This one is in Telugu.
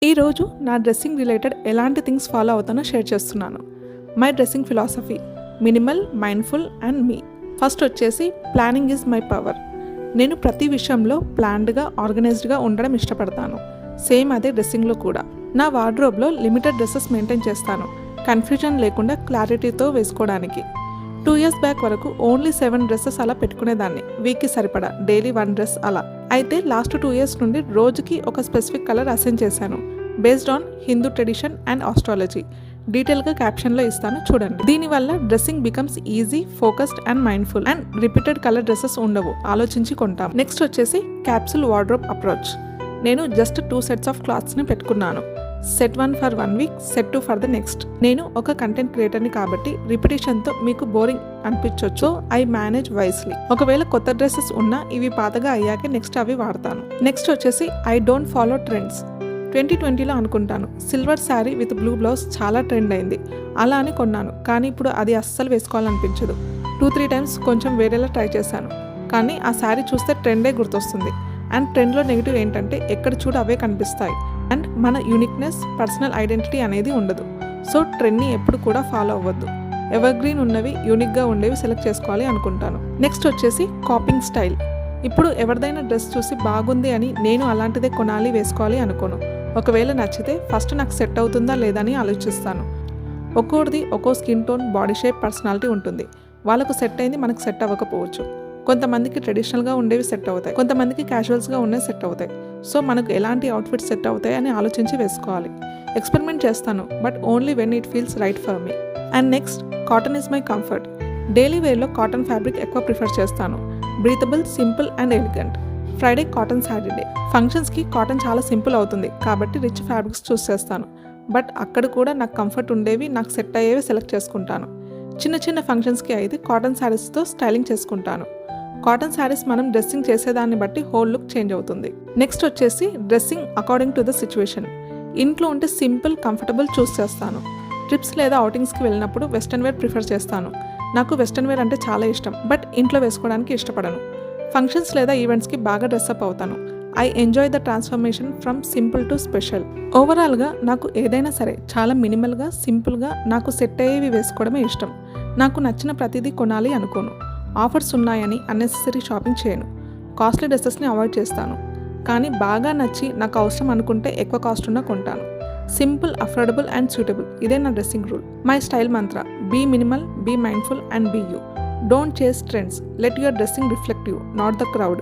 ఈరోజు నా డ్రెస్సింగ్ రిలేటెడ్ ఎలాంటి థింగ్స్ ఫాలో అవుతానో షేర్ చేస్తున్నాను. My dressing philosophy minimal, mindful and me. First వచ్చేసి ప్లానింగ్ ఈజ్ మై పవర్. నేను ప్రతి విషయంలో ప్లాన్డ్గా, ఆర్గనైజ్డ్గా ఉండడం ఇష్టపడతాను. సేమ్ అదే డ్రెస్సింగ్లో కూడా. నా వార్డ్రోబ్లో లిమిటెడ్ డ్రెస్సెస్ మెయింటైన్ చేస్తాను, కన్ఫ్యూజన్ లేకుండా క్లారిటీతో వేసుకోవడానికి. 2 years బ్యాక్ వరకు ఓన్లీ 7 డ్రెస్సెస్ అలా పెట్టుకునేదాన్ని, వీక్కి సరిపడా, డైలీ 1 డ్రెస్ అలా. అయితే లాస్ట్ 2 years నుండి రోజుకి ఒక స్పెసిఫిక్ కలర్ అసైన్ చేశాను, based on Hindu tradition and astrology. డీటెయిల్గా క్యాప్షన్లో ఇస్తాను చూడండి. దీనివల్ల dressing becomes easy, focused and mindful. And repeated colour dresses ఉండవు, ఆలోచించి కొంటాం. నెక్స్ట్ వచ్చేసి క్యాప్సూల్ వార్డ్రోబ్ అప్రోచ్. నేను జస్ట్ 2 sets ఆఫ్ క్లాత్స్ని పెట్టుకున్నాను. Set 1 for 1 week, set 2 for the next. నేను ఒక కంటెంట్ క్రియేటర్ని కాబట్టి రిపిటేషన్తో మీకు బోరింగ్ అనిపించవచ్చు. I manage wisely. ఒకవేళ కొత్త డ్రెస్సెస్ ఉన్నా ఇవి పాతగా అయ్యాకే నెక్స్ట్ అవి వాడతాను. నెక్స్ట్ వచ్చేసి ఐ డోంట్ ఫాలో ట్రెండ్స్. 2020లో అనుకుంటాను silver sari with blue blouse చాలా ట్రెండ్ అయింది, అలా అని కొన్నాను. కానీ ఇప్పుడు అది అస్సలు వేసుకోవాలనిపించదు. 2-3 times కొంచెం వేరేలా ట్రై చేశాను, కానీ ఆ శారీ చూస్తే ట్రెండే గుర్తొస్తుంది. అండ్ ట్రెండ్లో నెగిటివ్ ఏంటంటే ఎక్కడ చూడ అవే కనిపిస్తాయి అండ్ మన యూనిక్నెస్, పర్సనల్ ఐడెంటిటీ అనేది ఉండదు. సో ట్రెండ్ని ఎప్పుడు కూడా ఫాలో అవ్వద్దు. ఎవర్ గ్రీన్ ఉన్నవి, యూనిక్గా ఉండేవి సెలెక్ట్ చేసుకోవాలి అనుకుంటాను. నెక్స్ట్ వచ్చేసి కాపింగ్ స్టైల్. ఇప్పుడు ఎవరిదైనా డ్రెస్ చూసి బాగుంది అని నేను అలాంటిదే కొనాలి, వేసుకోవాలి అనుకోను. ఒకవేళ నచ్చితే ఫస్ట్ నాకు సెట్ అవుతుందా లేదా అని ఆలోచిస్తాను. ఒక్కోటిది ఒక్కో skin tone, body shape, personality ఉంటుంది. వాళ్ళకు సెట్ అయింది మనకు సెట్ అవ్వకపోవచ్చు. కొంతమందికి ట్రెడిషనల్గా ఉండేవి సెట్ అవుతాయి, కొంతమందికి క్యాజువల్స్గా ఉండేవి సెట్ అవుతాయి. సో మనకు ఎలాంటి అవుట్ఫిట్స్ సెట్ అవుతాయి అని ఆలోచించి వేసుకోవాలి. ఎక్స్పెరిమెంట్ చేస్తాను, but only when it feels right for me. And next, cotton is my comfort. Daily వేర్లో కాటన్ ఫ్యాబ్రిక్ ఎక్కువ ప్రిఫర్ చేస్తాను. Breathable, simple and elegant. Friday cotton Saturday. ఫంక్షన్స్కి కాటన్ చాలా సింపుల్ అవుతుంది కాబట్టి రిచ్ ఫ్యాబ్రిక్స్ చూస్ చేస్తాను. బట్ అక్కడ కూడా నాకు కంఫర్ట్ ఉండేవి, నాకు సెట్ అయ్యేవి సెలెక్ట్ చేసుకుంటాను. చిన్న చిన్న ఫంక్షన్స్కి అయితే కాటన్ శారీస్తో స్టైలింగ్ చేసుకుంటాను. కాటన్ శారీస్ మనం డ్రెస్సింగ్ చేసేదాన్ని బట్టి హోల్ లుక్ చేంజ్ అవుతుంది. నెక్స్ట్ వచ్చేసి dressing according to the situation. ఇంట్లో ఉంటే సింపుల్, కంఫర్టబుల్ చూస్ చేస్తాను. ట్రిప్స్ లేదా అవుటింగ్స్కి వెళ్ళినప్పుడు వెస్ట్రన్ వేర్ ప్రిఫర్ చేస్తాను. నాకు వెస్ట్రన్ వేర్ అంటే చాలా ఇష్టం, బట్ ఇంట్లో వేసుకోవడానికి ఇష్టపడను. ఫంక్షన్స్ లేదా ఈవెంట్స్కి బాగా డ్రెస్అప్ అవుతాను. I enjoy the transformation from simple to special. ఓవరాల్గా నాకు ఏదైనా సరే చాలా మినిమల్గా, సింపుల్గా, నాకు సెట్ అయ్యేవి వేసుకోవడమే ఇష్టం. నాకు నచ్చిన ప్రతిదీ కొనాలి అనుకోను. ఆఫర్స్ ఉన్నాయని అన్నెసెసరీ షాపింగ్ చేయను. కాస్ట్లీ డ్రెస్సెస్ని అవాయిడ్ చేస్తాను. కానీ బాగా నచ్చి నాకు అవసరం అనుకుంటే ఎక్కువ కాస్ట్ ఉన్నా కొంటాను. సింపుల్, అఫోర్డబుల్ అండ్ సూటబుల్, ఇదే నా dressing rule. My style mantra: be minimal, be mindful and be you. Don't chase trends. Let your dressing reflect you, not the crowd.